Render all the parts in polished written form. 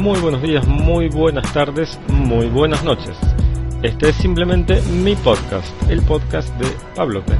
muy buenos días, muy buenas tardes, muy buenas noches. Este es simplemente mi podcast, el podcast de Pablote.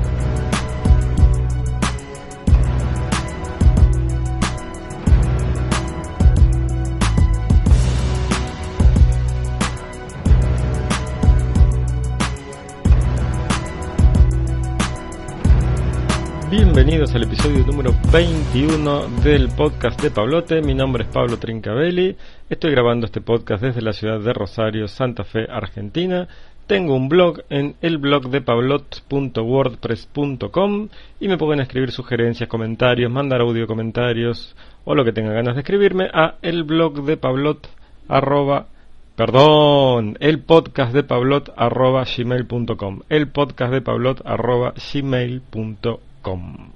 Bienvenidos al episodio número 21 del podcast de Pablote. Mi nombre es Pablo Trincavelli. Estoy grabando este podcast desde la ciudad de Rosario, Santa Fe, Argentina. Tengo un blog en elblogdepablot.wordpress.com y me pueden escribir sugerencias, comentarios, mandar audio comentarios o lo que tengan ganas de escribirme a elpodcastdepablot@gmail.com. elpodcastdepablot@gmail.com.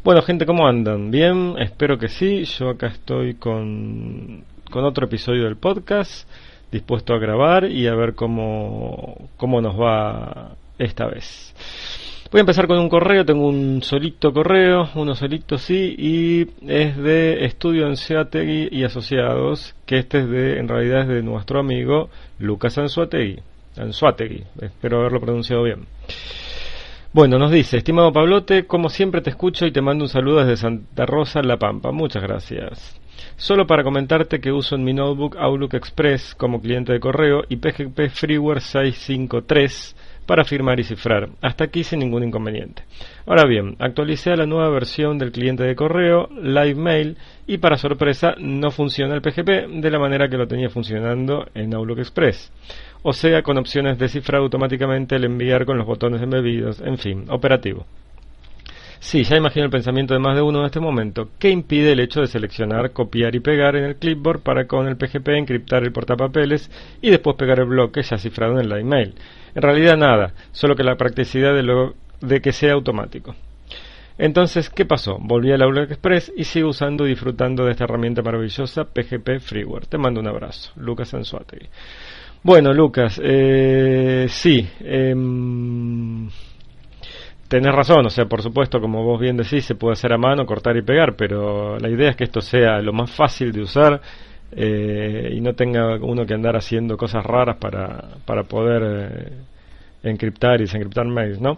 Bueno, gente, ¿cómo andan? ¿Bien? Espero que sí. Yo acá estoy con otro episodio del podcast, dispuesto a grabar y a ver cómo nos va esta vez. Voy a empezar con un correo. Tengo un solito correo, uno solito sí, y es de Estudio Anzoátegui y Asociados, que en realidad es de nuestro amigo Lucas Anzoátegui, espero haberlo pronunciado bien. Bueno, nos dice: estimado Pablote, como siempre te escucho y te mando un saludo desde Santa Rosa, La Pampa. Muchas gracias. Solo para comentarte que uso en mi notebook Outlook Express como cliente de correo y PGP Freeware 653 para firmar y cifrar. Hasta aquí sin ningún inconveniente. Ahora bien, actualicé a la nueva versión del cliente de correo, LiveMail, y para sorpresa no funciona el PGP de la manera que lo tenía funcionando en Outlook Express. O sea, con opciones de cifrar automáticamente el enviar con los botones embebidos, en fin, operativo. Sí, ya imagino el pensamiento de más de uno en este momento. ¿Qué impide el hecho de seleccionar, copiar y pegar en el clipboard para con el PGP encriptar el portapapeles y después pegar el bloque ya cifrado en el email? En realidad nada, solo que la practicidad de que sea automático. Entonces, ¿qué pasó? Volví al Outlook Express y sigo usando y disfrutando de esta herramienta maravillosa, PGP Freeware. Te mando un abrazo. Lucas Anzoátegui. Bueno, Lucas, sí, tenés razón, o sea, por supuesto, como vos bien decís, se puede hacer a mano, cortar y pegar, pero la idea es que esto sea lo más fácil de usar y no tenga uno que andar haciendo cosas raras para poder encriptar y desencriptar mails, ¿no?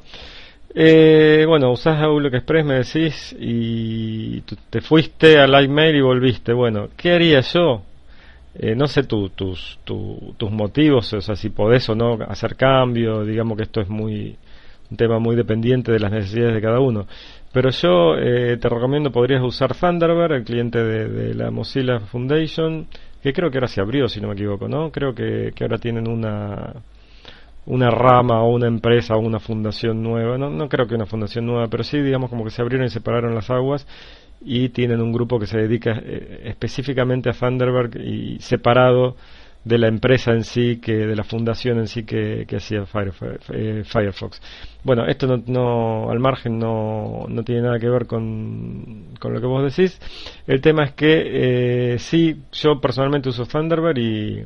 Bueno, usás Outlook Express, me decís, y te fuiste a LiveMail y volviste. Bueno, ¿qué haría yo? No sé tus motivos, o sea, si podés o no hacer cambio. Digamos que esto es un tema muy dependiente de las necesidades de cada uno. Pero yo te recomiendo, podrías usar Thunderbird, el cliente de la Mozilla Foundation, que creo que ahora se abrió, si no me equivoco, ¿no? Creo que ahora tienen una rama o una empresa o una fundación nueva. No creo que una fundación nueva, pero sí, digamos, como que se abrieron y separaron las aguas y tienen un grupo que se dedica específicamente a Thunderbird y separado de la empresa en sí, de la fundación en sí que hacía Firefox. Bueno, esto no al margen no tiene nada que ver con lo que vos decís. El tema es que sí, yo personalmente uso Thunderbird y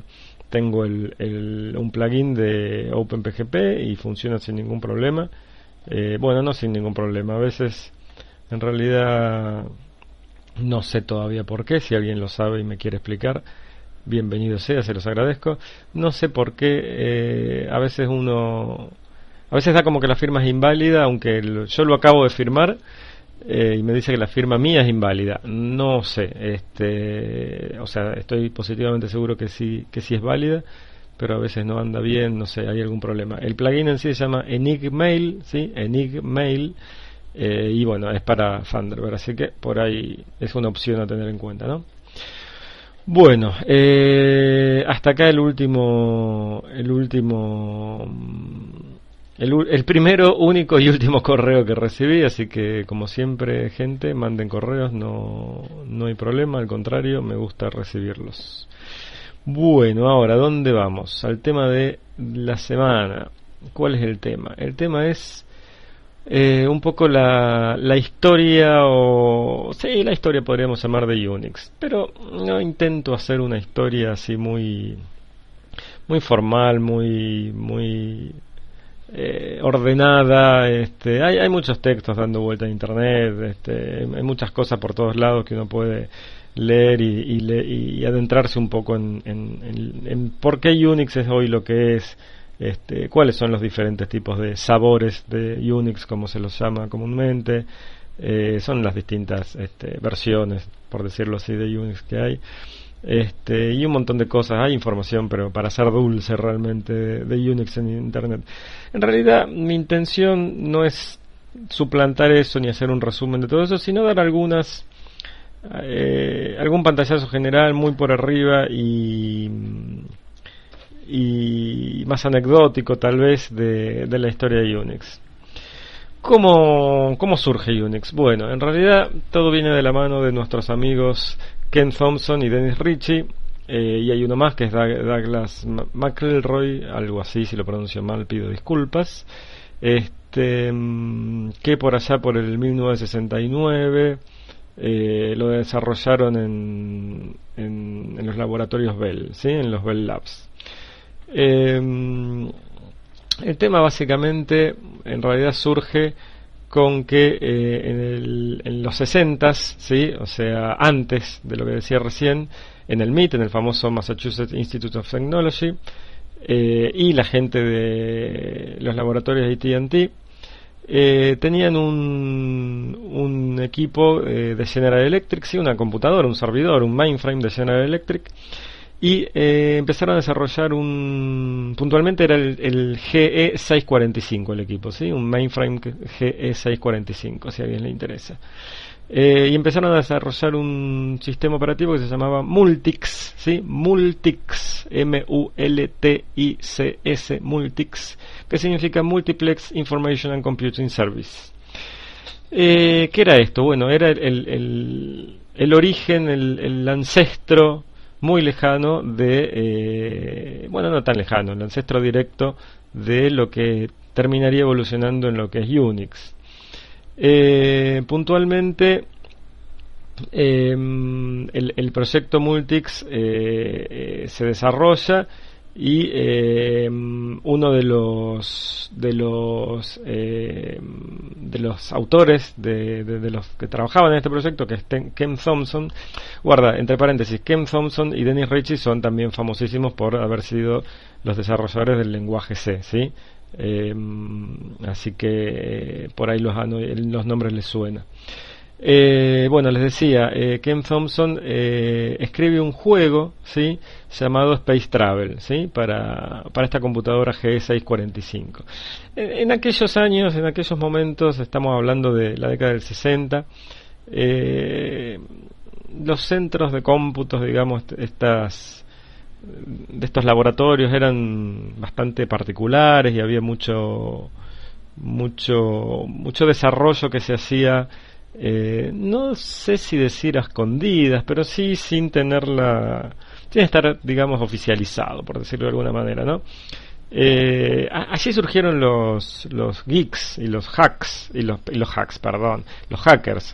tengo un plugin de OpenPGP y funciona sin ningún problema. Bueno, no sin ningún problema. A veces, en realidad, no sé todavía por qué. Si alguien lo sabe y me quiere explicar, bienvenido sea, se los agradezco. No sé por qué a veces da como que la firma es inválida, aunque yo lo acabo de firmar y me dice que la firma mía es inválida. No sé, o sea, estoy positivamente seguro que sí es válida, pero a veces no anda bien, no sé, hay algún problema. El plugin en sí se llama Enigmail, ¿sí? Enigmail, y bueno, es para Thunderbird, así que por ahí es una opción a tener en cuenta, ¿no? Bueno, hasta acá el primero, único y último correo que recibí, así que como siempre, gente, manden correos, no hay problema, al contrario, me gusta recibirlos. Bueno, ahora, ¿dónde vamos? Al tema de la semana. ¿Cuál es el tema? El tema es un poco la historia, la historia podríamos llamar de Unix, pero no intento hacer una historia así muy formal, muy ordenada. Hay muchos textos dando vuelta en internet, hay muchas cosas por todos lados que uno puede leer y adentrarse un poco en por qué Unix es hoy lo que es, cuáles son los diferentes tipos de sabores de Unix, como se los llama comúnmente, son las distintas versiones, por decirlo así, de Unix que hay. Y un montón de cosas, hay información, pero para ser dulce realmente de Unix en Internet. En realidad mi intención no es suplantar eso ni hacer un resumen de todo eso, sino dar algún pantallazo general muy por arriba y más anecdótico tal vez de la historia de Unix. ¿Cómo surge Unix? Bueno, en realidad todo viene de la mano de nuestros amigos Ken Thompson y Dennis Ritchie, y hay uno más que es Douglas McElroy, algo así, si lo pronuncio mal pido disculpas, que por allá por el 1969 lo desarrollaron en los laboratorios Bell, ¿sí? En los Bell Labs. El tema básicamente en realidad surge con que en los 60s, ¿sí? O sea, antes de lo que decía recién, en el MIT, en el famoso Massachusetts Institute of Technology, y la gente de los laboratorios de AT&T tenían un equipo de General Electric, sí, una computadora, un servidor, un mainframe de General Electric, y empezaron a desarrollar puntualmente era el GE645 el equipo, ¿sí? Un mainframe GE645, si a alguien le interesa. Y empezaron a desarrollar un sistema operativo que se llamaba Multics, ¿sí? Multics, M-U-L-T-I-C-S, Multics, que significa Multiplex Information and Computing Service. ¿Qué era esto? Bueno, era el origen, el ancestro muy lejano bueno, no tan lejano, el ancestro directo de lo que terminaría evolucionando en lo que es Unix. Puntualmente, el proyecto Multics se desarrolla y uno de los autores de los que trabajaban en este proyecto, que es Ken Thompson, guarda entre paréntesis, Ken Thompson y Dennis Ritchie son también famosísimos por haber sido los desarrolladores del lenguaje C, ¿sí? Así que por ahí los nombres les suenan. Bueno, les decía, Ken Thompson escribe un juego, ¿sí? Llamado Space Travel, ¿sí? Para esta computadora GE645. En aquellos años, en aquellos momentos, estamos hablando de la década del 60, los centros de cómputos, digamos, de estos laboratorios eran bastante particulares y había mucho desarrollo que se hacía, no sé si decir a escondidas, pero sí sin estar, digamos, oficializado, por decirlo de alguna manera, ¿no? Allí surgieron los geeks y los hackers,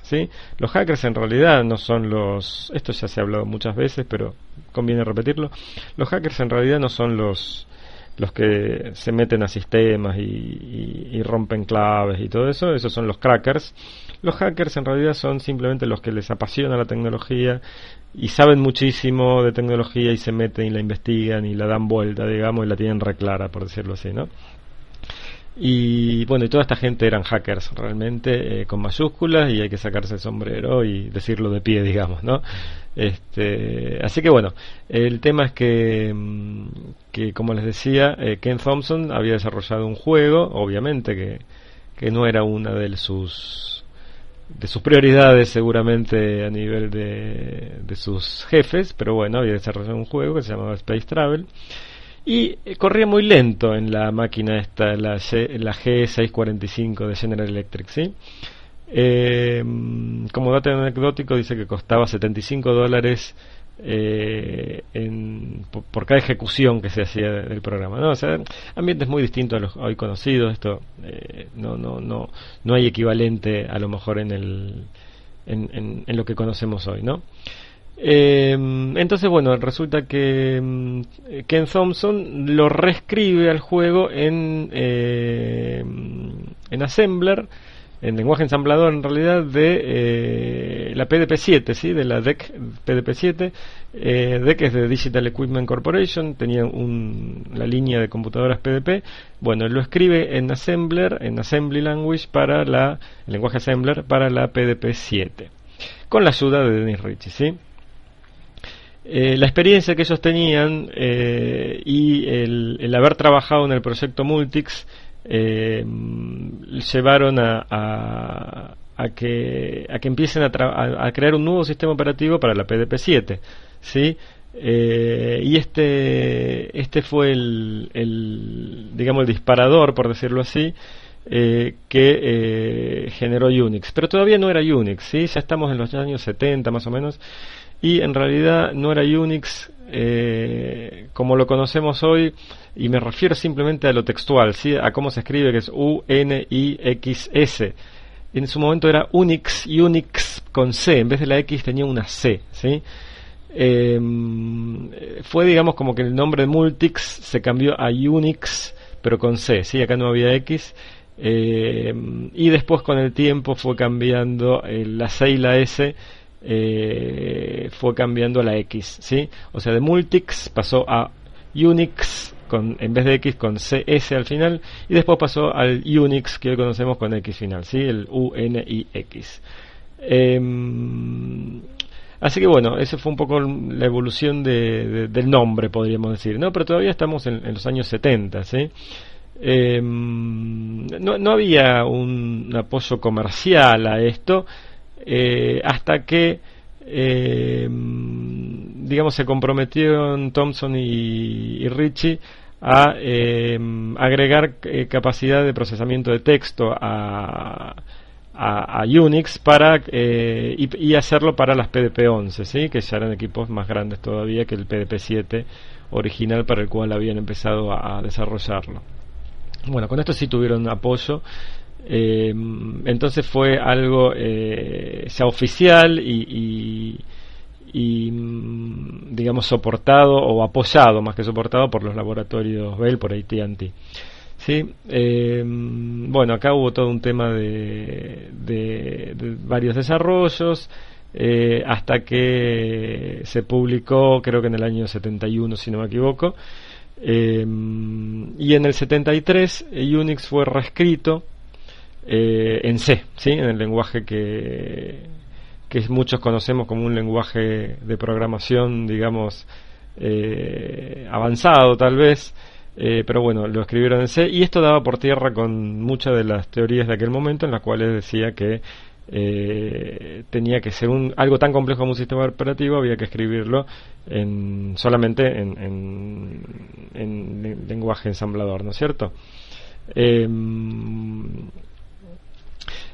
¿sí? Los hackers en realidad no son esto ya se ha hablado muchas veces, pero conviene repetirlo. Los hackers en realidad no son los que se meten a sistemas y rompen claves y todo eso. Esos son los crackers. Los hackers en realidad son simplemente los que les apasiona la tecnología y saben muchísimo de tecnología y se meten y la investigan y la dan vuelta, digamos, y la tienen reclara, por decirlo así, ¿no? Y bueno, y toda esta gente eran hackers realmente, con mayúsculas, y hay que sacarse el sombrero y decirlo de pie, digamos, ¿no? Así que bueno, el tema es que como les decía, Ken Thompson había desarrollado un juego, obviamente que no era una de sus prioridades seguramente a nivel de sus jefes, pero bueno, había desarrollado un juego que se llamaba Space Travel y corría muy lento en la máquina esta, la G645 de General Electric, ¿sí? Como dato anecdótico dice que costaba $75 por cada ejecución que se hacía del programa, ¿no? O sea, ambientes muy distintos a los hoy conocidos. Esto no hay equivalente a lo mejor en lo que conocemos hoy, ¿no? Entonces, bueno, resulta que Ken Thompson lo reescribe al juego en Assembler, en lenguaje ensamblador en realidad de la PDP-7, ¿sí? De la DEC PDP-7. DEC es de Digital Equipment Corporation, tenía la línea de computadoras PDP. Bueno, lo escribe en Assembler, en Assembly Language, el lenguaje Assembler para la PDP-7, con la ayuda de Dennis Ritchie, ¿sí? La experiencia que ellos tenían y el haber trabajado en el proyecto Multics llevaron a que empiecen a crear un nuevo sistema operativo para la PDP-7, ¿sí? Y este fue digamos, el disparador, por decirlo así, que generó Unix. Pero todavía no era Unix, ¿sí? Ya estamos en los años 70 más o menos, y en realidad no era Unix como lo conocemos hoy, y me refiero simplemente a lo textual, ¿sí? A cómo se escribe, que es U-N-I-X-S. En su momento era Unix con C, en vez de la X tenía una C, ¿sí? Fue, digamos, como que el nombre de Multics se cambió a Unix, pero con C, ¿sí? Acá no había X. Y después, con el tiempo, fue cambiando la C y la S, fue cambiando a la X, ¿sí? O sea, de Multics pasó a Unix en vez de X con CS al final, y después pasó al Unix que hoy conocemos con X final, ¿sí? El UNIX. Así que bueno, esa fue un poco la evolución del nombre, podríamos decir, ¿no? Pero todavía estamos en los años 70, ¿sí? No había un apoyo comercial a esto, hasta que digamos, se comprometieron Thompson y Ritchie a agregar capacidad de procesamiento de texto a Unix y hacerlo para las PDP-11, ¿sí? Que ya eran equipos más grandes todavía que el PDP-7 original, para el cual habían empezado a desarrollarlo. Bueno, con esto sí tuvieron apoyo. Entonces fue algo ya oficial y digamos soportado o apoyado, más que soportado, por los laboratorios Bell, por AT&T, ¿sí? Bueno, acá hubo todo un tema de varios desarrollos, hasta que se publicó, creo que en el año 71, si no me equivoco, y en el 73 Unix fue reescrito en C, ¿sí? En el lenguaje que muchos conocemos como un lenguaje de programación, digamos, avanzado tal vez, pero bueno, lo escribieron en C, y esto daba por tierra con muchas de las teorías de aquel momento, en las cuales decía que tenía que ser algo tan complejo como un sistema operativo, había que escribirlo solamente en lenguaje ensamblador, ¿no es cierto?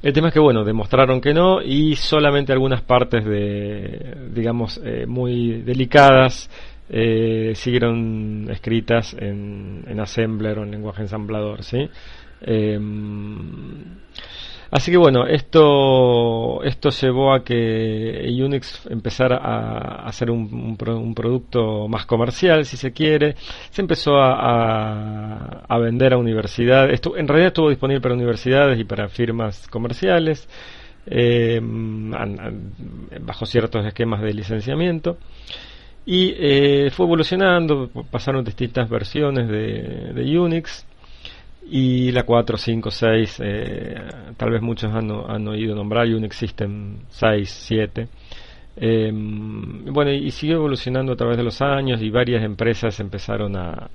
El tema es que, bueno, demostraron que no, y solamente algunas partes digamos, muy delicadas siguieron escritas en Assembler o en lenguaje ensamblador, ¿sí? Así que bueno, esto llevó a que Unix empezara a hacer un producto más comercial, si se quiere. Se empezó a vender a universidades. En realidad estuvo disponible para universidades y para firmas comerciales, bajo ciertos esquemas de licenciamiento. Y fue evolucionando, pasaron distintas versiones de Unix. Y la 4, 5, 6, tal vez muchos han oído nombrar Unix System 6, 7. Bueno, y siguió evolucionando a través de los años, y varias empresas empezaron a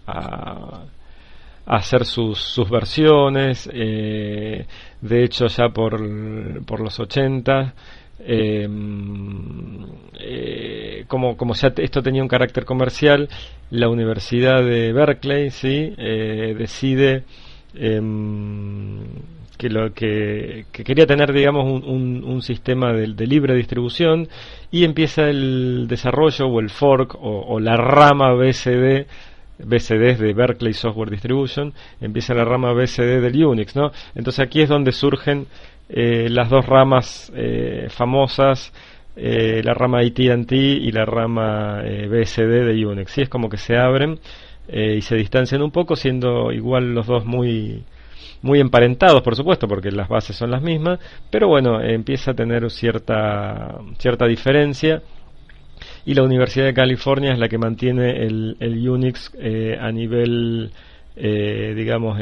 hacer sus versiones. De hecho, ya por los 80, como ya esto tenía un carácter comercial, la Universidad de Berkeley, ¿sí? Decide que quería tener, digamos, un sistema de libre distribución, y empieza el desarrollo o el fork o la rama BSD de Berkeley Software Distribution. Empieza la rama BSD del Unix, ¿no? Entonces aquí es donde surgen las dos ramas famosas, la rama AT&T y la rama BSD de Unix, ¿sí? Es como que se abren y se distancian un poco, siendo igual los dos muy muy emparentados, por supuesto, porque las bases son las mismas, pero bueno, empieza a tener cierta diferencia. Y la Universidad de California es la que mantiene el Unix a nivel, digamos,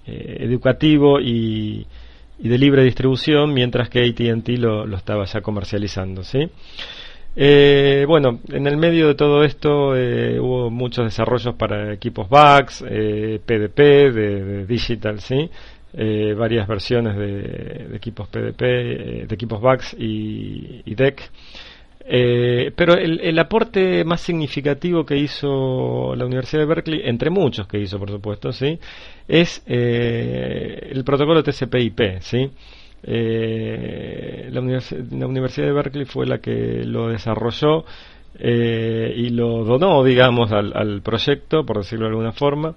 educativo y de libre distribución, mientras que AT&T lo estaba ya comercializando, ¿sí? Bueno, en el medio de todo esto hubo muchos desarrollos para equipos VAX, PDP, de Digital, ¿sí? Varias versiones de equipos PDP, de equipos VAX y DEC. Pero el aporte más significativo que hizo la Universidad de Berkeley, entre muchos que hizo, por supuesto, ¿sí? Es el protocolo TCP/IP, ¿sí? La Universidad de Berkeley fue la que lo desarrolló y lo donó, digamos, al proyecto, por decirlo de alguna forma,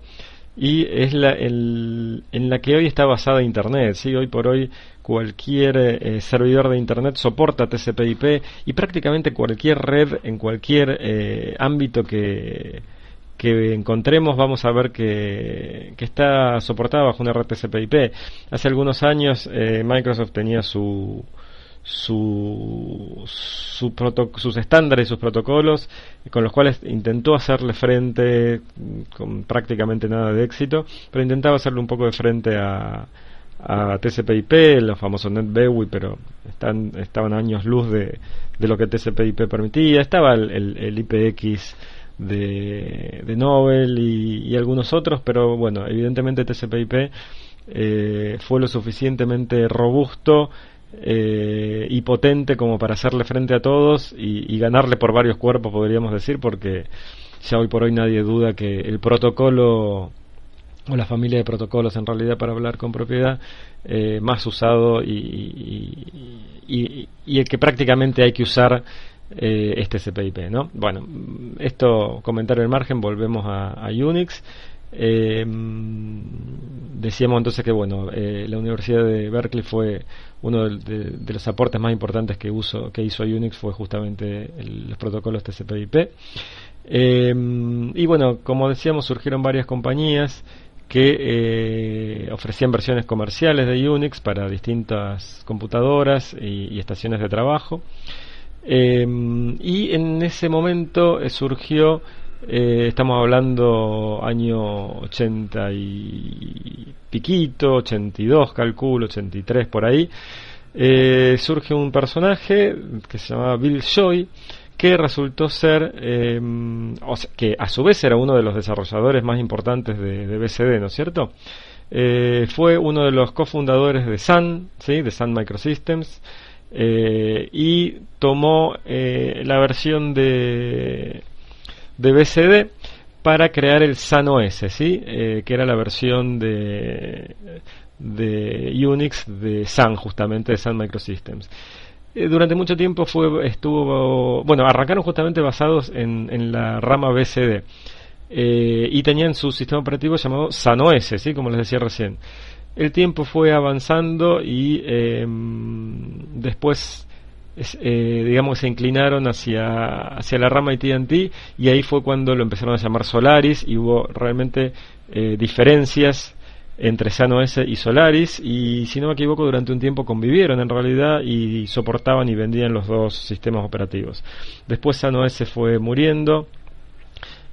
y es en la que hoy está basada Internet, ¿sí? Hoy por hoy cualquier servidor de Internet soporta TCP/IP y prácticamente cualquier red en cualquier ámbito que encontremos vamos a ver que está soportada bajo una red TCP/IP. Hace algunos años Microsoft tenía sus estándares y sus protocolos con los cuales intentó hacerle frente con prácticamente nada de éxito, pero intentaba hacerle un poco de frente a TCP/IP, los famosos NetBEWI, pero estaban años luz de lo que TCP/IP permitía. Estaba el IPX de Nobel y algunos otros, pero bueno, evidentemente TCP/IP fue lo suficientemente robusto y potente como para hacerle frente a todos y ganarle por varios cuerpos, podríamos decir, porque ya hoy por hoy nadie duda que el protocolo o la familia de protocolos, en realidad, para hablar con propiedad, más usado y el que prácticamente hay que usar es TCP/IP, ¿no? Bueno, esto, comentario al margen, volvemos a Unix. Decíamos entonces que bueno, la Universidad de Berkeley fue uno de los aportes más importantes que hizo Unix, fue justamente los protocolos TCP/IP. Y bueno, como decíamos, surgieron varias compañías que ofrecían versiones comerciales de Unix para distintas computadoras y estaciones de trabajo. Y en ese momento surgió, estamos hablando año 80 y piquito, 82 calculo, 83 por ahí, surge un personaje que se llamaba Bill Joy, que resultó ser, que a su vez era uno de los desarrolladores más importantes de BCD, ¿no es cierto? Fue uno de los cofundadores de Sun, ¿sí? De Sun Microsystems, y tomó la versión de BCD para crear el Sun OS, ¿sí? Que era la versión de Unix de Sun, justamente de Sun Microsystems. Durante mucho tiempo arrancaron justamente basados en la rama BCD, y tenían su sistema operativo llamado Sun OS, ¿sí? Como les decía recién. El tiempo fue avanzando y después digamos, se inclinaron hacia la rama AT&T, y ahí fue cuando lo empezaron a llamar Solaris, y hubo realmente diferencias entre Sun OS y Solaris, y si no me equivoco durante un tiempo convivieron en realidad y soportaban y vendían los dos sistemas operativos. Después Sun OS fue muriendo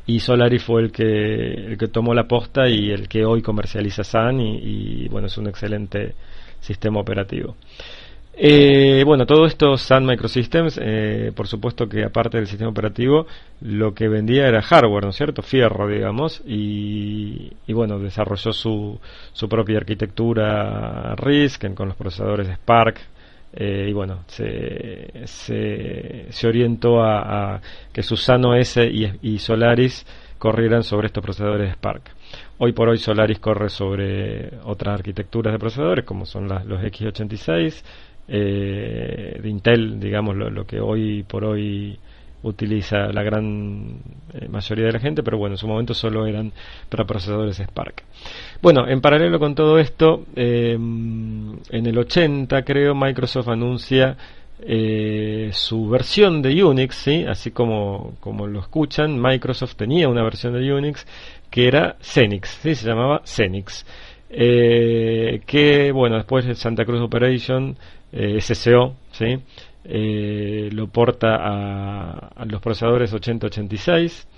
y Solaris fue el que tomó la posta y el que hoy comercializa Sun, y bueno, es un excelente sistema operativo. Bueno, todo esto Sun Microsystems, por supuesto que aparte del sistema operativo, lo que vendía era hardware, ¿no es cierto? Fierro, digamos, y bueno, desarrolló su propia arquitectura RISC con los procesadores Spark, y bueno, se orientó a que su Sun OS y Solaris corrieran sobre estos procesadores Spark. Hoy por hoy Solaris corre sobre otras arquitecturas de procesadores, como son los x86, de Intel, digamos, lo que hoy por hoy utiliza la gran mayoría de la gente, pero bueno, en su momento solo eran para procesadores Spark. Bueno, en paralelo con todo esto, en el 80 creo, Microsoft anuncia su versión de Unix, ¿sí? Así como lo escuchan, Microsoft tenía una versión de Unix que era Xenix, ¿sí? Se llamaba Xenix. que bueno, después el Santa Cruz Operation, SCO, ¿sí? Lo porta a los procesadores 8086,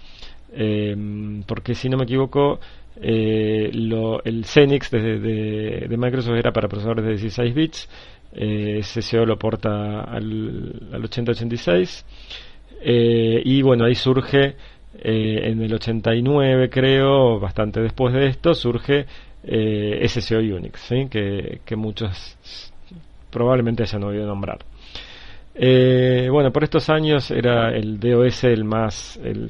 porque si no me equivoco, el Xenix de Microsoft era para procesadores de 16 bits, SCO lo porta al 8086, y bueno, ahí surge en el 89, creo, bastante después de esto, surge SCO Unix, ¿sí? que muchos probablemente hayan oído nombrar. Bueno, por estos años era el DOS el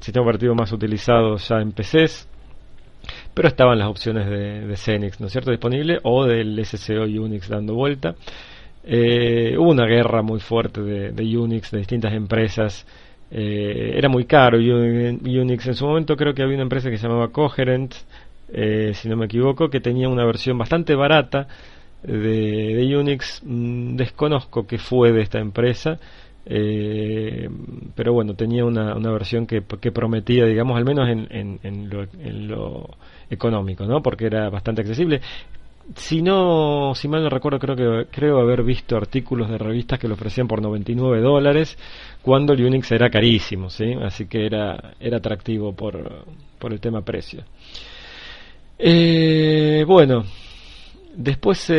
sistema operativo más utilizado ya en PCs, pero estaban las opciones de Xenix, ¿no es cierto?, disponible, o del SCO Unix dando vuelta. Hubo una guerra muy fuerte de Unix, de distintas empresas. Era muy caro Unix. En su momento creo que había una empresa que se llamaba Coherent, si no me equivoco, que tenía una versión bastante barata de Unix. Desconozco qué fue de esta empresa, pero bueno, tenía una versión que prometía, digamos, al menos en lo económico, ¿no? Porque era bastante accesible. Si mal no recuerdo, creo haber visto artículos de revistas que lo ofrecían por $99, cuando el Unix era carísimo, ¿sí? Así que era atractivo por el tema precio. Bueno, después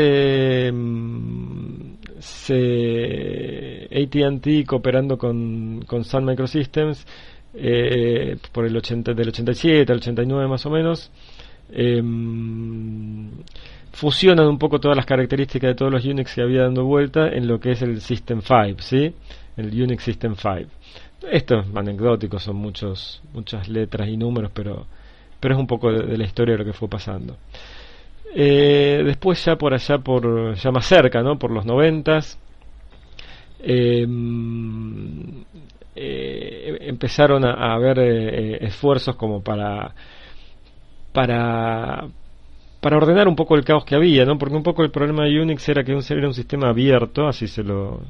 AT&T, cooperando con Sun Microsystems, por del 87 al 89 más o menos, fusionan un poco todas las características de todos los Unix que había dando vuelta en lo que es el System 5, ¿sí? El Unix System 5. Esto es anecdótico, son muchas letras y números, pero es un poco de la historia de lo que fue pasando. Después ya por allá, ya más cerca, ¿no?, por los 90s, empezaron a haber esfuerzos como para ordenar un poco el caos que había, ¿no? Porque un poco el problema de Unix era que era un sistema abierto, así se lo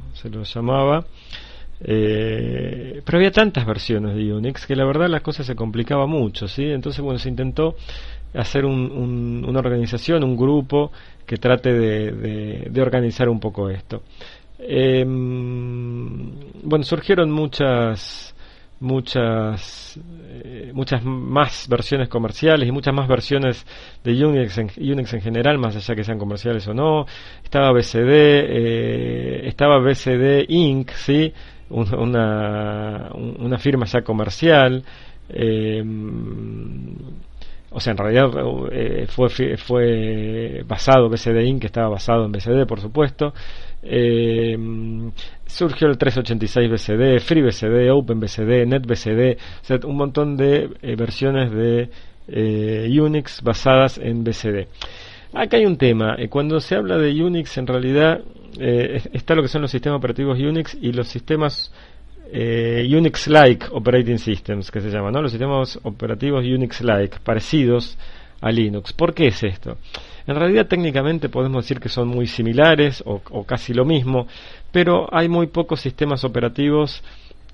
llamaba, pero había tantas versiones de Unix que la verdad las cosas se complicaban mucho, ¿sí? Entonces, bueno, se intentó hacer una organización, un grupo que trate de organizar un poco esto. Bueno, surgieron muchas más versiones comerciales y muchas más versiones de Unix en general, más allá que sean comerciales o no. Estaba BCD Inc., ¿sí? Una firma ya comercial. O sea, en realidad fue basado, BCD Inc. estaba basado en BCD, por supuesto. Surgió el 386 BCD, FreeBCD, OpenBCD, NetBCD, o sea, un montón de versiones de Unix basadas en BCD. Acá hay un tema. Cuando se habla de Unix, en realidad está lo que son los sistemas operativos Unix y los sistemas Unix-like operating systems, que se llaman, ¿no? Los sistemas operativos Unix-like, parecidos a Linux. ¿Por qué es esto? En realidad, técnicamente podemos decir que son muy similares o casi lo mismo, pero hay muy pocos sistemas operativos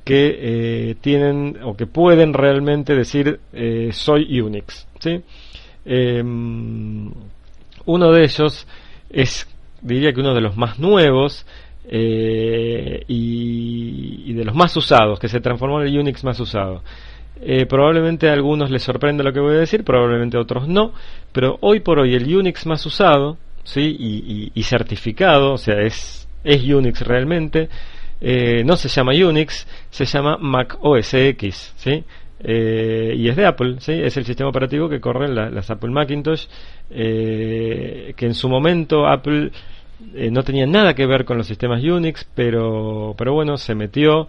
que tienen o que pueden realmente decir soy Unix, ¿sí? Uno de ellos diría que uno de los más nuevos y de los más usados, que se transformó en el Unix más usado. Probablemente a algunos les sorprenda lo que voy a decir, probablemente a otros no, pero hoy por hoy el Unix más usado, ¿sí? y certificado, o sea, es Unix realmente, no se llama Unix, se llama Mac OS X, ¿sí? Y es de Apple, ¿sí? Es el sistema operativo que corren las Apple Macintosh, que en su momento Apple no tenía nada que ver con los sistemas Unix, pero bueno, se metió,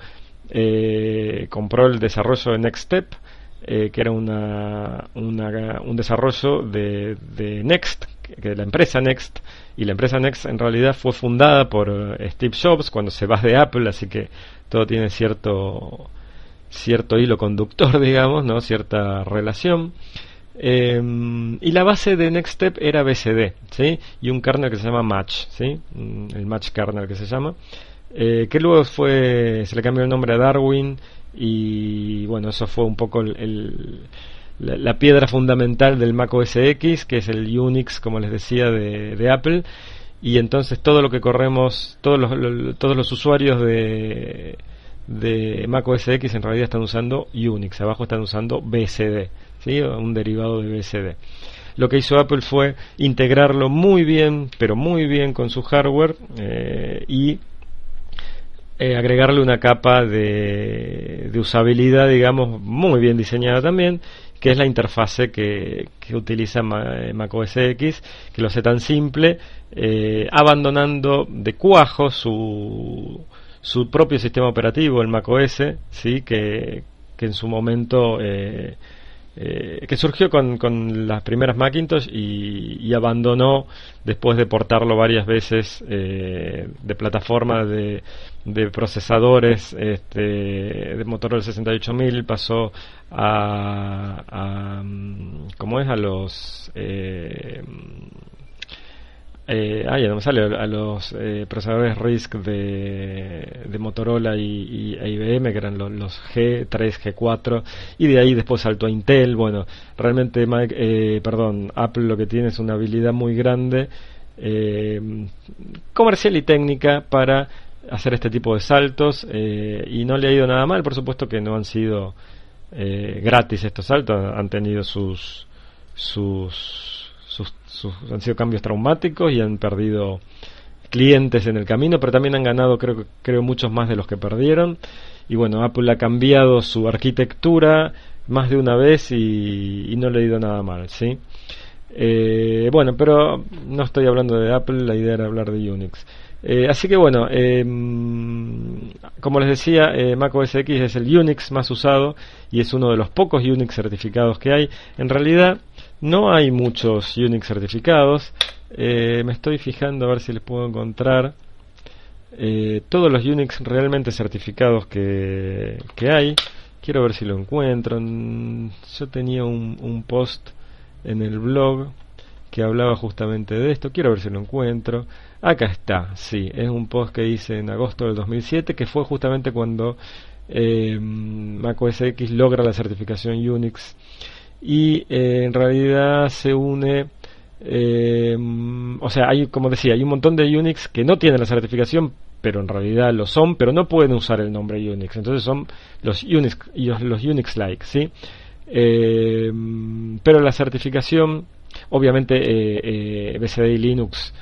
compró el desarrollo de Next Step, que era un desarrollo de Next, que de la empresa Next, y la empresa Next en realidad fue fundada por Steve Jobs cuando se va de Apple, así que todo tiene cierto hilo conductor, digamos, ¿no? Cierta relación. Y la base de Next Step era BCD, ¿sí? Y un kernel que se llama Match, ¿sí? El Match kernel que se llama, que luego se le cambió el nombre a Darwin, y bueno, eso fue un poco la piedra fundamental del Mac OS X, que es el Unix, como les decía, de Apple. Y entonces todo lo que corremos, todos los usuarios de Mac OS X en realidad están usando Unix, abajo están usando BSD, ¿sí? Un derivado de BSD. Lo que hizo Apple fue integrarlo muy bien, pero muy bien con su hardware, y agregarle una capa de usabilidad, digamos, muy bien diseñada también, que es la interfase que utiliza Mac OS X, que lo hace tan simple, abandonando de cuajo su propio sistema operativo, el Mac OS, ¿sí? que en su momento que surgió con las primeras Macintosh y abandonó después de portarlo varias veces de plataforma de procesadores de Motorola 68000, pasó a ¿cómo es? A los ya no me sale, a los procesadores RISC de Motorola y IBM, que eran los G3, G4, y de ahí después saltó a Intel. Bueno, realmente Apple lo que tiene es una habilidad muy grande, comercial y técnica, para hacer este tipo de saltos, y no le ha ido nada mal. Por supuesto que no han sido gratis estos saltos, han tenido han sido cambios traumáticos y han perdido clientes en el camino, pero también han ganado, creo muchos más de los que perdieron. Y bueno, Apple ha cambiado su arquitectura más de una vez y no le ha ido nada mal, ¿sí? Bueno, pero no estoy hablando de Apple, la idea era hablar de Unix. Así que bueno, como les decía, Mac OS X es el Unix más usado y es uno de los pocos Unix certificados que hay. En realidad no hay muchos Unix certificados. Me estoy fijando a ver si les puedo encontrar todos los Unix realmente certificados que hay. Quiero ver si lo encuentro. Yo tenía un post en el blog que hablaba justamente de esto. Quiero ver si lo encuentro. Acá está, sí, es un post que hice en agosto del 2007, que fue justamente cuando Mac OS X logra la certificación Unix. Y en realidad se une, o sea, como decía, hay un montón de Unix que no tienen la certificación, pero en realidad lo son, pero no pueden usar el nombre Unix. Entonces son los Unix y los Unix-like, ¿sí? Pero la certificación, obviamente, BSD y Linux,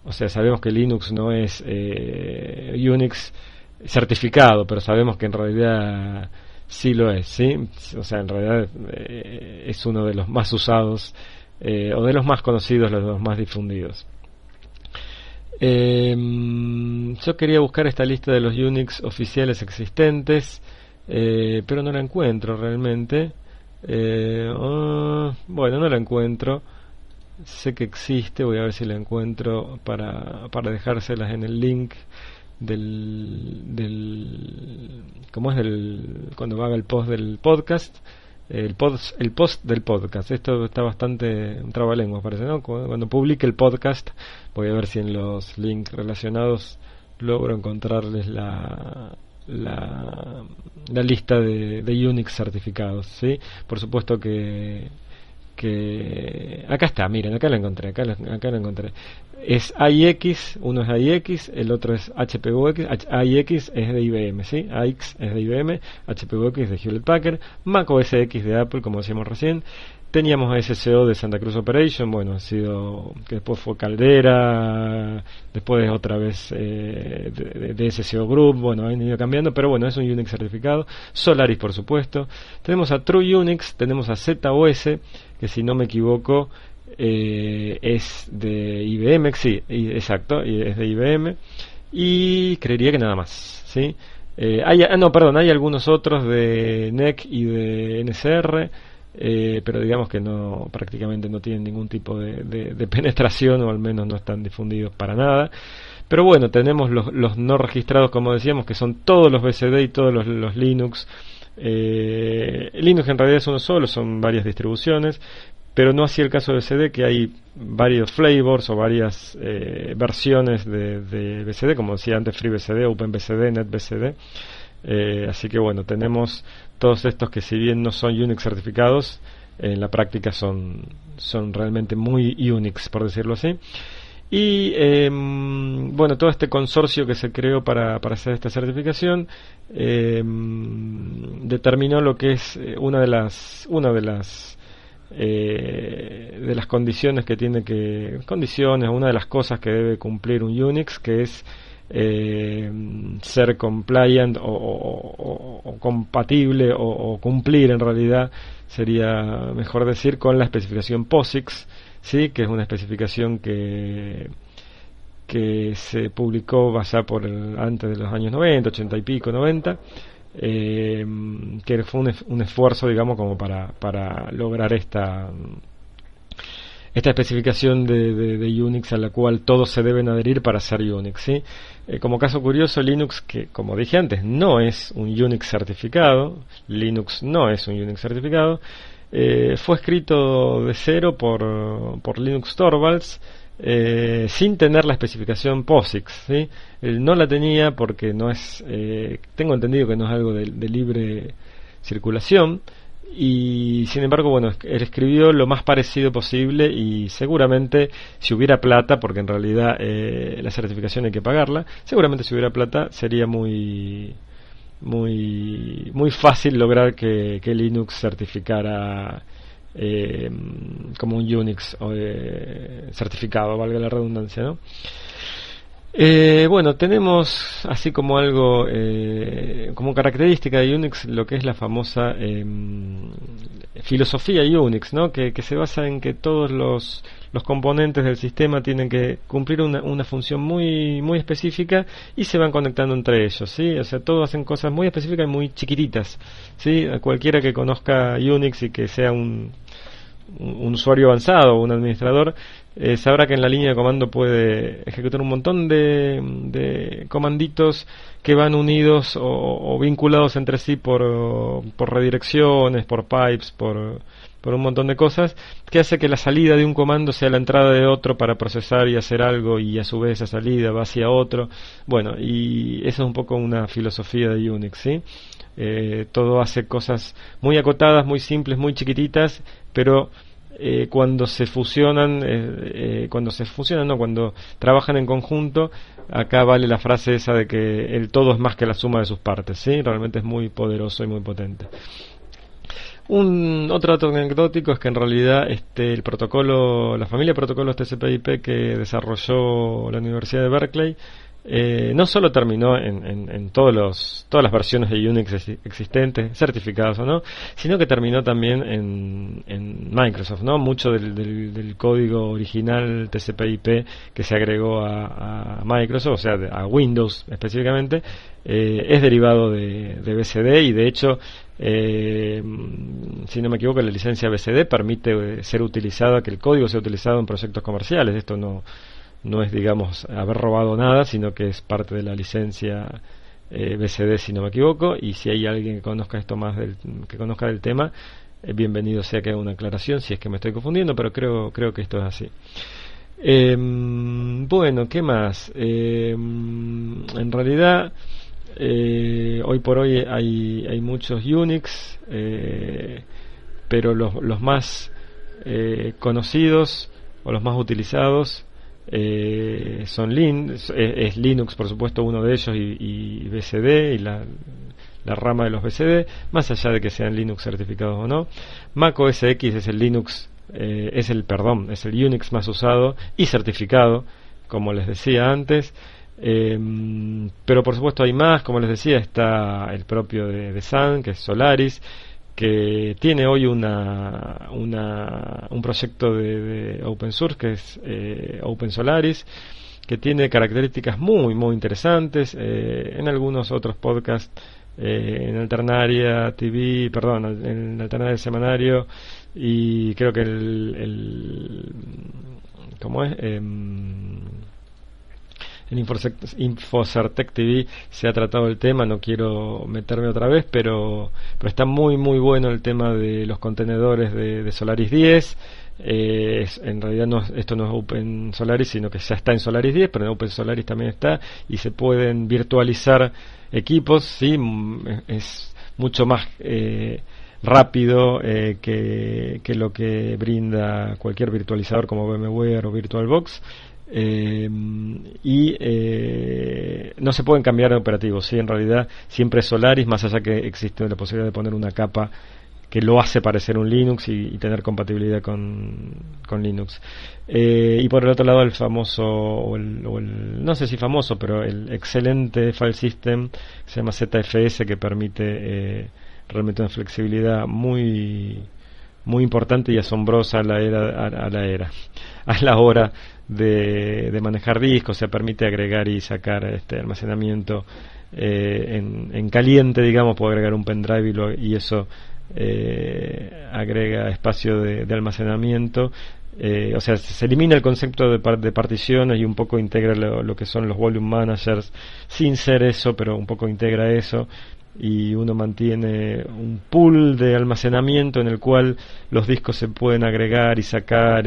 o sea, sabemos que Linux no es Unix certificado, pero sabemos que en realidad sí lo es, ¿sí? O sea, en realidad es uno de los más usados, o de los más conocidos, los más difundidos. Yo quería buscar esta lista de los Unix oficiales existentes, pero no la encuentro realmente. Bueno, no la encuentro. Sé que existe, voy a ver si la encuentro para dejárselas en el link ¿cómo es? Cuando haga el post del podcast, el post del podcast. Esto está bastante un trabalenguas, parece, ¿no? Cuando publique el podcast, voy a ver si en los links relacionados logro encontrarles la lista de Unix certificados, ¿sí? Por supuesto que acá está, miren, acá la encontré, es AIX, uno es AIX, el otro es HPUX. AIX es de IBM, ¿sí? AIX es de IBM, HPUX es de Hewlett Packard, Mac OS X de Apple, como decíamos recién. Teníamos a SSO de Santa Cruz Operation, bueno, ha sido, que después fue Caldera, después otra vez de SSO Group, bueno, han ido cambiando, pero bueno, es un Unix certificado. Solaris, por supuesto. Tenemos a True Unix, tenemos a ZOS, que si no me equivoco es de IBM, sí, exacto, es de IBM, y creería que nada más, ¿sí? Hay algunos otros de NEC y de NCR, pero digamos que prácticamente no tienen ningún tipo de penetración, o al menos no están difundidos para nada. Pero bueno, tenemos los no registrados, como decíamos, que son todos los BSD y todos los Linux. Linux en realidad es uno solo, son varias distribuciones, pero no así el caso de BSD, que hay varios flavors o varias versiones de BSD, como decía antes, FreeBSD, OpenBSD, NetBSD. Así que bueno, tenemos todos estos que, si bien no son Unix certificados, en la práctica son realmente muy Unix, por decirlo así. Y bueno, todo este consorcio que se creó para hacer esta certificación determinó lo que es una de las condiciones que tiene que una de las cosas que debe cumplir un Unix, que es ser compliant o compatible o cumplir, en realidad sería mejor decir, con la especificación POSIX, sí, que es una especificación que se publicó antes de los años 90, 80 y pico, 90, que fue un esfuerzo, digamos, como para lograr esta especificación de Unix, a la cual todos se deben adherir para ser Unix, ¿sí? Como caso curioso, Linux, que como dije antes, no es un Unix certificado, fue escrito de cero por Linus Torvalds, sin tener la especificación POSIX, ¿sí? Él no la tenía porque no es, tengo entendido que no es algo de libre circulación, y sin embargo, bueno, él escribió lo más parecido posible, y seguramente si hubiera plata, porque en realidad la certificación hay que pagarla, seguramente si hubiera plata sería muy fácil lograr que Linux certificara como un Unix certificado, valga la redundancia, ¿no? Bueno, tenemos así como algo, como característica de Unix, lo que es la famosa filosofía Unix, ¿no? Que se basa en que todos los componentes del sistema tienen que cumplir una función muy específica, y se van conectando entre ellos, ¿sí? O sea, todos hacen cosas muy específicas y muy chiquititas, ¿sí? Cualquiera que conozca Unix y que sea un usuario avanzado o un administrador, sabrá que en la línea de comando puede ejecutar un montón de comanditos que van unidos o vinculados entre sí por redirecciones, por pipes, por un montón de cosas, que hace que la salida de un comando sea la entrada de otro para procesar y hacer algo, y a su vez esa salida va hacia otro. Bueno, y eso es un poco una filosofía de Unix, ¿sí? Todo hace cosas muy acotadas, muy simples, muy chiquititas, pero cuando trabajan en conjunto, acá vale la frase esa de que el todo es más que la suma de sus partes, ¿sí? Realmente es muy poderoso y muy potente. Otro dato anecdótico es que en realidad la familia de protocolos TCP/IP que desarrolló la Universidad de Berkeley no solo terminó en todas las versiones de Unix existentes, certificadas o no, sino que terminó también en Microsoft, ¿no? Mucho del código original TCP/IP que se agregó a Microsoft, o sea, a Windows específicamente, es derivado de BCD, y de hecho, si no me equivoco, la licencia BCD permite ser utilizada, que el código sea utilizado en proyectos comerciales. Esto no es, digamos, haber robado nada, sino que es parte de la licencia BCD, si no me equivoco. Y si hay alguien que conozca que conozca del tema, bienvenido sea que haga una aclaración si es que me estoy confundiendo, pero creo que esto es así. Bueno, ¿qué más? En realidad, hoy por hoy hay muchos Unix, pero los más conocidos o los más utilizados son es Linux, por supuesto, uno de ellos, y BCD, y la rama de los BCD, más allá de que sean Linux certificados o no. Mac OS X es el Unix más usado y certificado, como les decía antes. Pero por supuesto hay más, como les decía, está el propio de Sun, que es Solaris, que tiene hoy un proyecto de open source, que es Open Solaris, que tiene características muy interesantes. En algunos otros podcasts, en Alternaria TV, en Alternaria Semanario, y creo que ¿cómo es? En Infocertec TV se ha tratado el tema, no quiero meterme otra vez, pero está muy bueno el tema de los contenedores de Solaris 10. En realidad esto no es Open Solaris, sino que ya está en Solaris 10, pero en Open Solaris también está, y se pueden virtualizar equipos, ¿sí? Es mucho más rápido que lo que brinda cualquier virtualizador como VMware o VirtualBox. No se pueden cambiar de operativos, ¿sí? En realidad siempre es Solaris, más allá que existe la posibilidad de poner una capa que lo hace parecer un Linux y tener compatibilidad con Linux. Y por el otro lado el famoso, no sé si famoso, pero el excelente file system que se llama ZFS, que permite realmente una flexibilidad muy muy importante y asombrosa a la hora de manejar discos. Se permite agregar y sacar almacenamiento en caliente, digamos. Puedo agregar un pendrive y eso agrega espacio de almacenamiento. O sea, se elimina el concepto de particiones y un poco integra lo que son los volume managers, sin ser eso, pero un poco integra eso, y uno mantiene un pool de almacenamiento en el cual los discos se pueden agregar y sacar.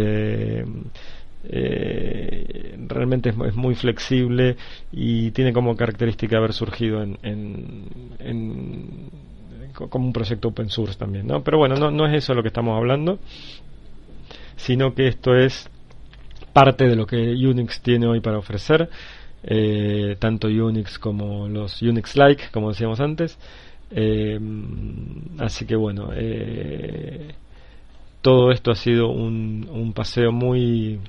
Realmente es muy flexible y tiene como característica haber surgido como un proyecto open source también, ¿no? Pero bueno, no es eso lo que estamos hablando, sino que esto es parte de lo que Unix tiene hoy para ofrecer, tanto Unix como los Unix-like, como decíamos antes. Así que bueno, todo esto ha sido un paseo muy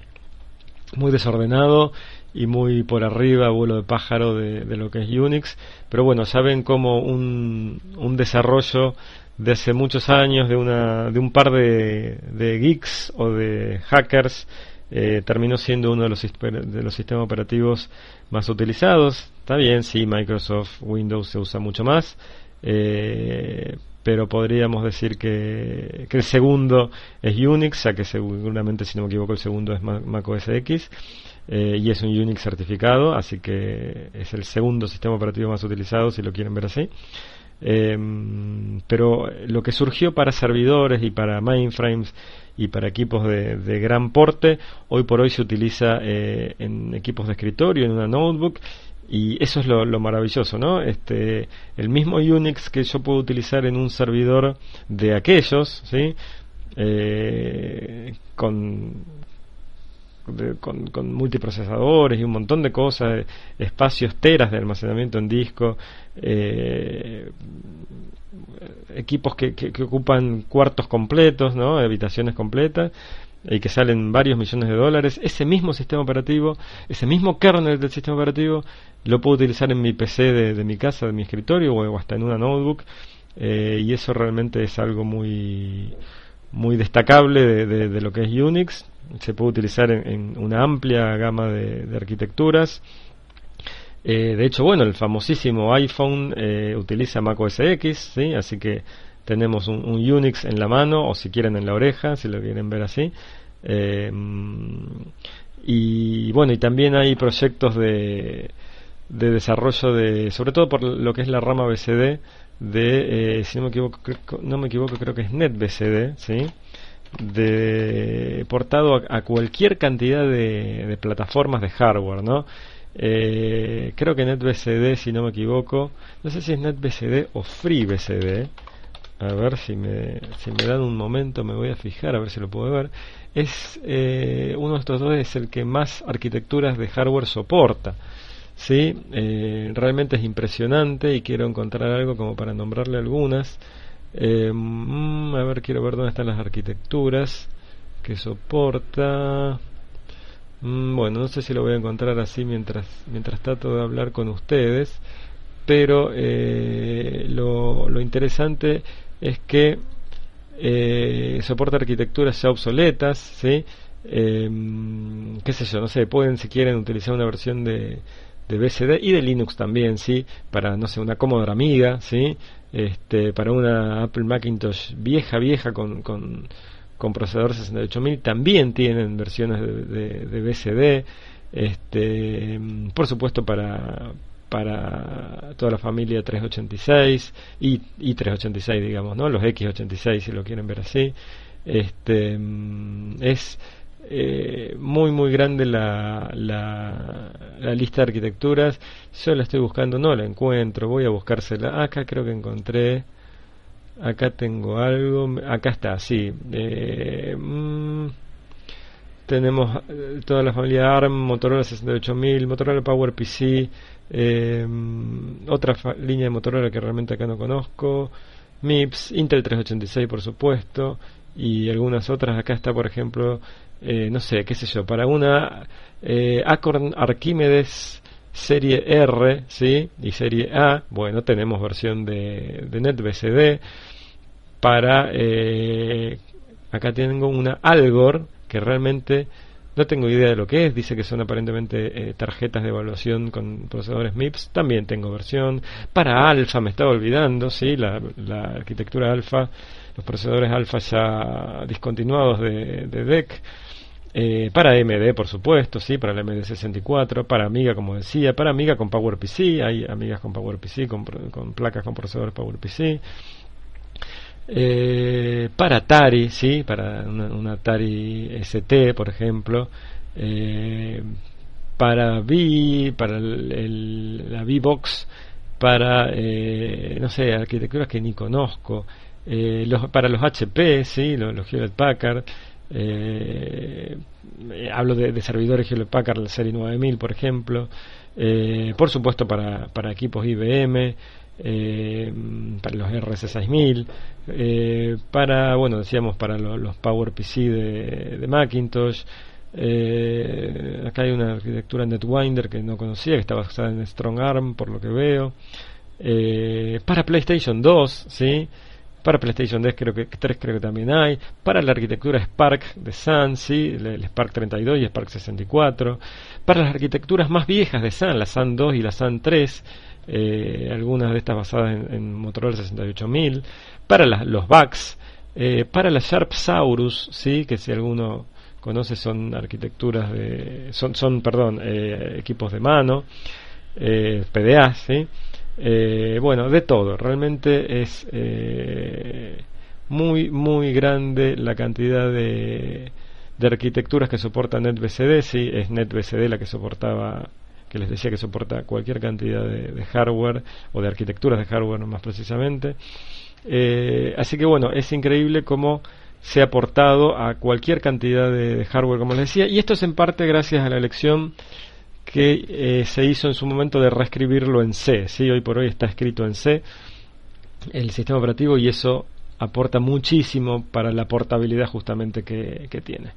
desordenado y muy por arriba, vuelo de pájaro de lo que es Unix, pero bueno, saben como un desarrollo de hace muchos años de un par de geeks o de hackers terminó siendo uno de los sistemas operativos más utilizados. Está bien, sí, Microsoft Windows se usa mucho más, pero podríamos decir que el segundo es Unix, ya que seguramente, si no me equivoco, el segundo es Mac OS X, y es un Unix certificado, así que es el segundo sistema operativo más utilizado, si lo quieren ver así. Pero lo que surgió para servidores y para mainframes y para equipos de gran porte, hoy por hoy se utiliza en equipos de escritorio, en una notebook, y eso es lo maravilloso, ¿no? El mismo Unix que yo puedo utilizar en un servidor de aquellos, ¿sí? Con multiprocesadores y un montón de cosas, espacios teras de almacenamiento en disco, equipos que ocupan cuartos completos, ¿no? Habitaciones completas, y que salen varios millones de dólares. Ese mismo sistema operativo, ese mismo kernel del sistema operativo, lo puedo utilizar en mi PC de mi casa, de mi escritorio, o hasta en una notebook, y eso realmente es algo muy destacable de lo que es Unix. Se puede utilizar en una amplia gama de arquitecturas. De hecho, bueno, el famosísimo iPhone utiliza Mac OS X, ¿sí? Así que tenemos un Unix en la mano, o si quieren en la oreja, si lo quieren ver así. Y bueno, y también hay proyectos de desarrollo sobre todo por lo que es la rama BCD si no me equivoco, creo que es NetBCD, ¿sí? Portado a cualquier cantidad de plataformas de hardware, ¿no? Creo que NetBCD, si no me equivoco, no sé si es NetBCD o FreeBCD. A ver si me dan un momento, me voy a fijar a ver si lo puedo ver. Uno de estos dos es el que más arquitecturas de hardware soporta, ¿sí? Realmente es impresionante y quiero encontrar algo como para nombrarle algunas. A ver, quiero ver dónde están las arquitecturas que soporta. Bueno, no sé si lo voy a encontrar así mientras trato de hablar con ustedes, pero lo interesante es que soporta arquitecturas ya obsoletas, ¿sí? Qué sé yo, no sé, pueden, si quieren, utilizar una versión de BCD y de Linux también, ¿sí? Para, no sé, una Commodore Amiga, ¿sí? Para una Apple Macintosh vieja con procesador 68000 también tienen versiones de BCD. Por supuesto, para toda la familia 386 y 386, digamos, ¿no? Los X86, si lo quieren ver así. Es muy grande la lista de arquitecturas. Yo la estoy buscando, no la encuentro, voy a buscársela. Acá creo que encontré. Acá tengo algo. Acá está, sí. Tenemos toda la familia ARM, Motorola 68000, Motorola PowerPC, otra línea de Motorola que realmente acá no conozco, MIPS, Intel 386 por supuesto, y algunas otras. Acá está, por ejemplo, no sé, qué sé yo, para una Acorn Archimedes serie R, ¿sí? Y serie A, bueno, tenemos versión de NetBCD. Para acá tengo una Algor que realmente no tengo idea de lo que es. Dice que son aparentemente tarjetas de evaluación con procesadores MIPS. También tengo versión. Para Alpha, me estaba olvidando, ¿sí? La arquitectura Alpha, los procesadores Alpha ya discontinuados de DEC. Para AMD, por supuesto, sí, para la MD64, para Amiga, como decía, para Amiga con PowerPC, hay Amigas con PowerPC, con placas con procesadores PowerPC. Para Atari, sí, para una Atari ST, por ejemplo, para la V-Box, para no sé, arquitecturas que ni conozco, para los HP, sí, los Hewlett Packard. Hablo de servidores Hewlett Packard, la serie 9000, por ejemplo. Por supuesto para equipos IBM, para los RC6000, bueno, decíamos, para los PowerPC de Macintosh. Acá hay una arquitectura Netwinder que no conocía, que está basada en StrongArm, por lo que veo. Para PlayStation 2, ¿sí? Para PlayStation 3 creo que también hay. Para la arquitectura Spark de Sun, ¿sí? El Spark 32 y Spark 64. Para las arquitecturas más viejas de Sun, la Sun 2 y la Sun 3, algunas de estas basadas en Motorola 68000. Para los VAX, para la Sharp Saurus, ¿sí? Que si alguno conoce, son arquitecturas equipos de mano, PDA, ¿sí? Bueno, de todo. Realmente es muy muy grande la cantidad de arquitecturas que soporta NetBCD. Sí, es NetBCD la que soportaba, que les decía que soporta cualquier cantidad de hardware, o de arquitecturas de hardware más precisamente. Así que bueno, es increíble cómo se ha portado a cualquier cantidad de hardware, como les decía, y esto es en parte gracias a la elección que se hizo en su momento de reescribirlo en C, ¿sí? Hoy por hoy está escrito en C el sistema operativo, y eso aporta muchísimo para la portabilidad justamente que tiene.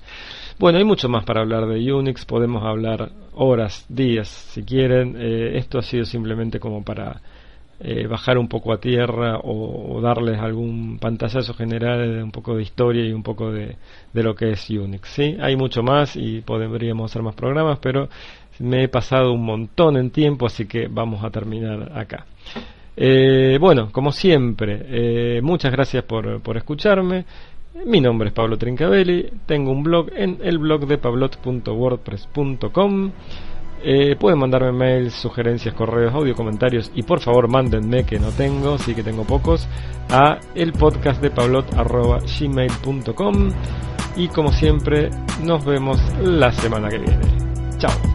Bueno, hay mucho más para hablar de Unix, podemos hablar horas, días, si quieren. Esto ha sido simplemente como para bajar un poco a tierra, o darles algún pantallazo general de un poco de historia y un poco de lo que es Unix, ¿sí? Hay mucho más y podríamos hacer más programas, pero me he pasado un montón en tiempo, así que vamos a terminar acá. Bueno, como siempre, muchas gracias por escucharme. Mi nombre es Pablo Trincavelli, tengo un blog en el blog de pablot.wordpress.com. Pueden mandarme mails, sugerencias, correos, audio, comentarios, y por favor mándenme, que no tengo, sí que tengo pocos, a elpodcastdepablot@gmail.com. Y como siempre, nos vemos la semana que viene. Chao.